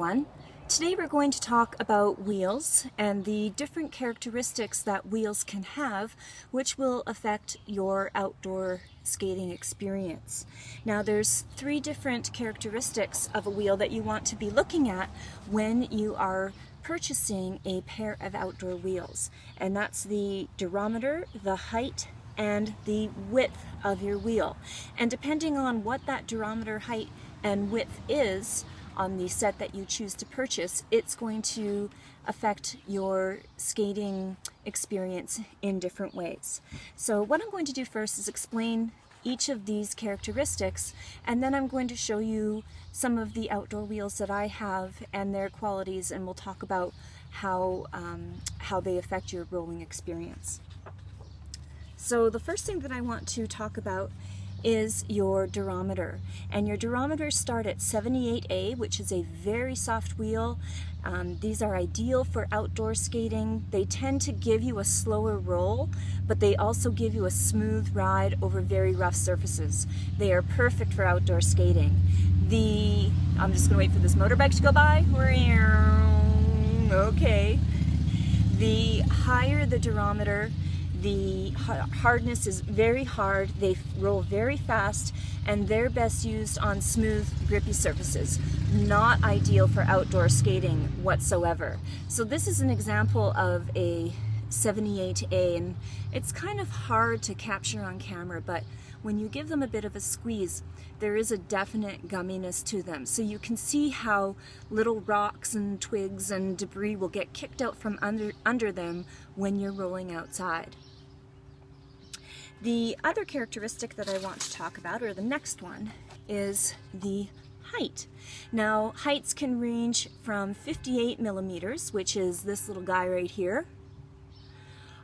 everyone. Today we're going to talk about wheels and the different characteristics that wheels can have which will affect your outdoor skating experience. Now there's three different characteristics of a wheel that you want to be looking at when you are purchasing a pair of outdoor wheels, and that's the durometer, the height, and the width of your wheel. And depending on what that durometer, height, and width is on the set that you choose to purchase, it's going to affect your skating experience in different ways. So what I'm going to do first is explain each of these characteristics, and then I'm going to show you some of the outdoor wheels that I have and their qualities, and we'll talk about how they affect your rolling experience. So the first thing that I want to talk about is your durometer, and your durometers start at 78A, which is a very soft wheel. These are ideal for outdoor skating. They tend to give you a slower roll, but they also give you a smooth ride over very rough surfaces. They are perfect for outdoor skating. I'm just gonna wait for this motorbike to go by. Okay. The higher the durometer, the hardness is very hard, they roll very fast, and they're best used on smooth, grippy surfaces. Not ideal for outdoor skating whatsoever. So this is an example of a 78A, and it's kind of hard to capture on camera, but when you give them a bit of a squeeze, there is a definite gumminess to them. So you can see how little rocks and twigs and debris will get kicked out from under them when you're rolling outside. The other characteristic that I want to talk about, or the next one, is the height. Now, heights can range from 58 millimeters, which is this little guy right here,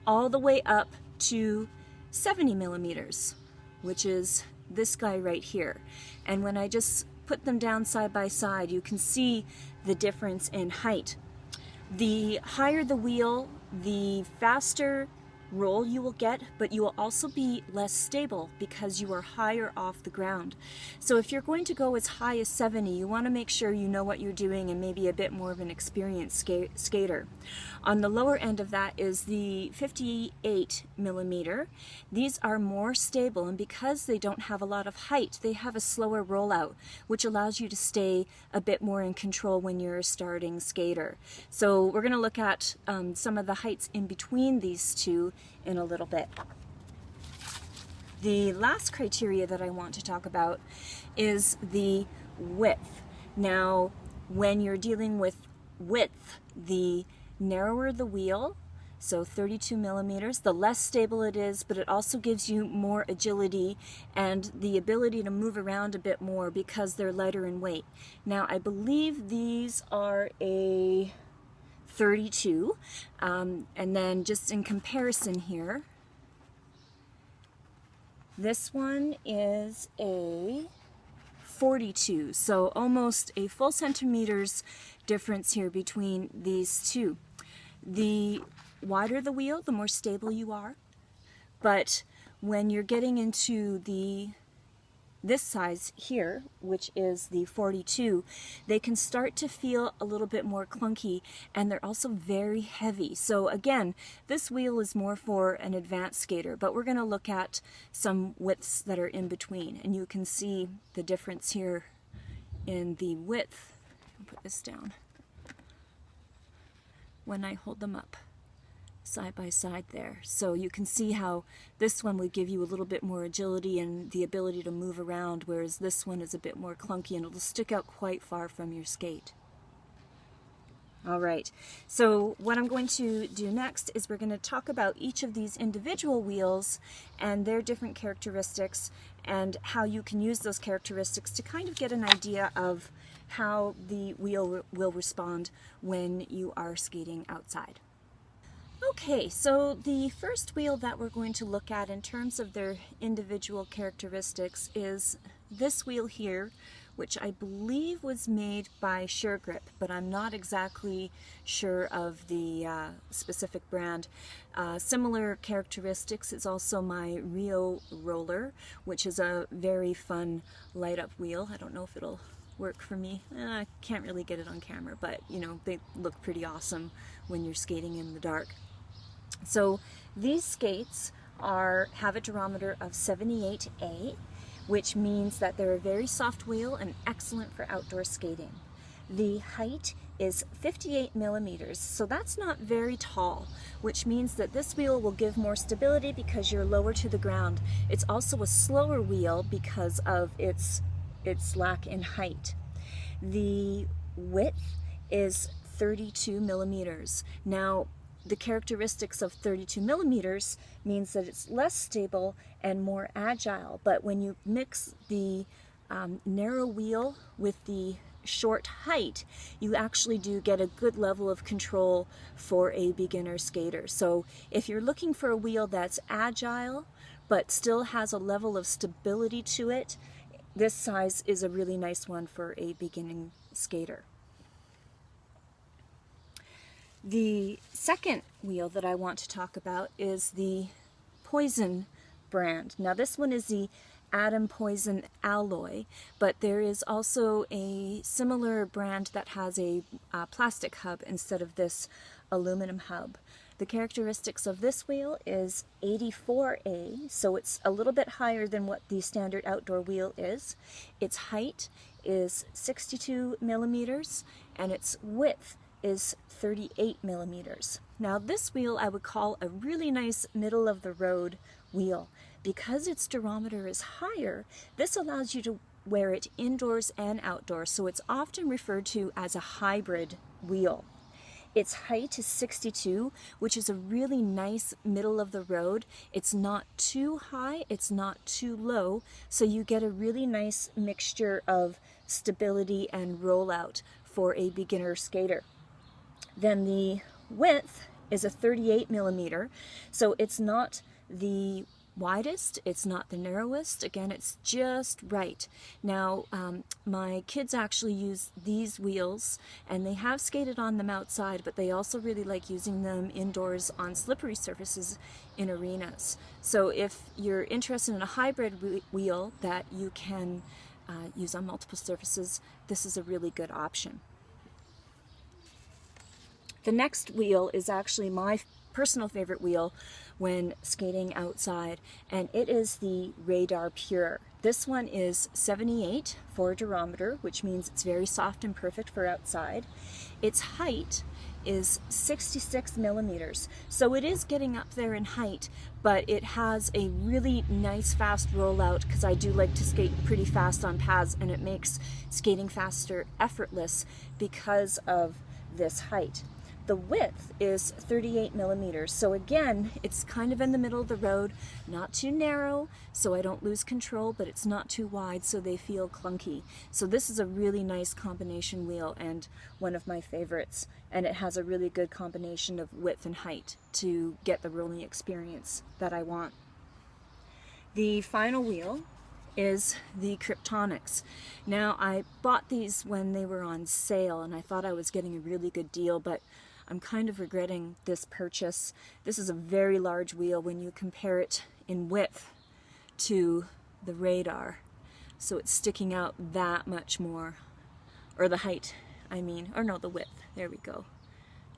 all the way up to 70 millimeters, which is this guy right here. And when I just put them down side by side, you can see the difference in height. The higher the wheel, the faster roll you will get, but you will also be less stable because you are higher off the ground. So if you're going to go as high as 70, you want to make sure you know what you're doing and maybe a bit more of an experienced skater. On the lower end of that is the 58 millimeter. These are more stable, and because they don't have a lot of height, they have a slower rollout, which allows you to stay a bit more in control when you're a starting skater. So we're going to look at some of the heights in between these two in a little bit. The last criteria that I want to talk about is the width. Now, when you're dealing with width, the narrower the wheel, so 32 millimeters, the less stable it is, but it also gives you more agility and the ability to move around a bit more because they're lighter in weight. Now, I believe these are a 32, and then just in comparison here, this one is a 42, so almost a full centimeter's difference here between these two. The wider the wheel, the more stable you are, but when you're getting into this size here, which is the 42, they can start to feel a little bit more clunky, and they're also very heavy. So again, this wheel is more for an advanced skater, but we're going to look at some widths that are in between, and you can see the difference here in the width. I'll put this down. When I hold them up side by side there. So you can see how this one would give you a little bit more agility and the ability to move around, whereas this one is a bit more clunky and it'll stick out quite far from your skate. All right, so what I'm going to do next is we're going to talk about each of these individual wheels and their different characteristics and how you can use those characteristics to kind of get an idea of how the wheel will respond when you are skating outside. Okay, so the first wheel that we're going to look at in terms of their individual characteristics is this wheel here, which I believe was made by SureGrip, but I'm not exactly sure of the specific brand. Similar characteristics is also my Rio roller, which is a very fun light-up wheel. I don't know if it'll work for me. I can't really get it on camera, but you know, they look pretty awesome when you're skating in the dark. So these skates have a durometer of 78A, which means that they're a very soft wheel and excellent for outdoor skating. The height is 58 millimeters, so that's not very tall, which means that this wheel will give more stability because you're lower to the ground. It's also a slower wheel because of its lack in height. The width is 32 millimeters. Now, the characteristics of 32 millimeters means that it's less stable and more agile, but when you mix the narrow wheel with the short height, you actually do get a good level of control for a beginner skater. So if you're looking for a wheel that's agile but still has a level of stability to it, this size is a really nice one for a beginning skater. The second wheel that I want to talk about is the Poison brand. Now this one is the Atom Poison alloy, but there is also a similar brand that has a plastic hub instead of this aluminum hub. The characteristics of this wheel is 84A, so it's a little bit higher than what the standard outdoor wheel is. Its height is 62 millimeters and its width is 38 millimeters. Now this wheel I would call a really nice middle of the road wheel. Because its durometer is higher, this allows you to wear it indoors and outdoors, so it's often referred to as a hybrid wheel. Its height is 62, which is a really nice middle of the road. It's not too high, it's not too low, so you get a really nice mixture of stability and rollout for a beginner skater. Then the width is a 38 millimeter, so it's not the widest, it's not the narrowest. Again, it's just right. Now, my kids actually use these wheels and they have skated on them outside, but they also really like using them indoors on slippery surfaces in arenas. So if you're interested in a hybrid wheel that you can use on multiple surfaces, this is a really good option. The next wheel is actually my personal favorite wheel when skating outside, and it is the Radar Pure. This one is 78 for durometer, which means it's very soft and perfect for outside. Its height is 66 millimeters, so it is getting up there in height, but it has a really nice fast rollout because I do like to skate pretty fast on pads, and it makes skating faster effortless because of this height. The width is 38 millimeters, so again, it's kind of in the middle of the road, not too narrow, so I don't lose control, but it's not too wide, so they feel clunky. So this is a really nice combination wheel and one of my favorites, and it has a really good combination of width and height to get the rolling experience that I want. The final wheel is the Kryptonics. Now, I bought these when they were on sale, and I thought I was getting a really good deal, but I'm kind of regretting this purchase. This is a very large wheel when you compare it in width to the Radar. So it's sticking out that much more. Or the height, I mean. Or no, the width. There we go.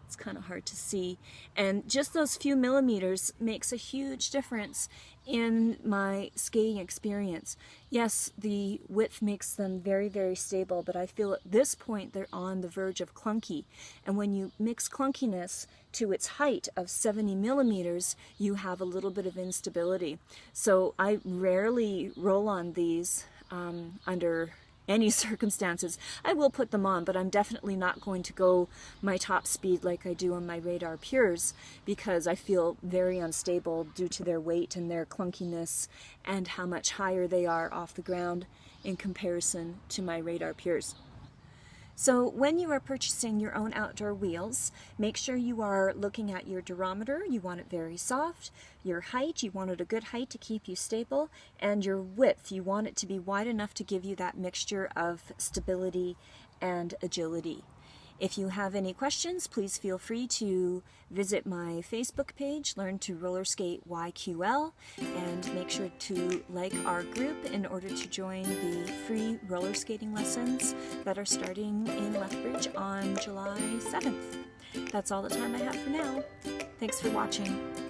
It's kind of hard to see. And just those few millimeters makes a huge difference in my skating experience. Yes, the width makes them very, very stable, but I feel at this point they're on the verge of clunky. And when you mix clunkiness to its height of 70 millimeters, you have a little bit of instability. So I rarely roll on these under any circumstances. I will put them on, but I'm definitely not going to go my top speed like I do on my Radar Pures because I feel very unstable due to their weight and their clunkiness and how much higher they are off the ground in comparison to my Radar Pures. So when you are purchasing your own outdoor wheels, make sure you are looking at your durometer. You want it very soft. Your height, you want it a good height to keep you stable. And your width, you want it to be wide enough to give you that mixture of stability and agility. If you have any questions, please feel free to visit my Facebook page, Learn to Roller Skate YQL, and make sure to like our group in order to join the free roller skating lessons that are starting in Lethbridge on July 7th. That's all the time I have for now. Thanks for watching.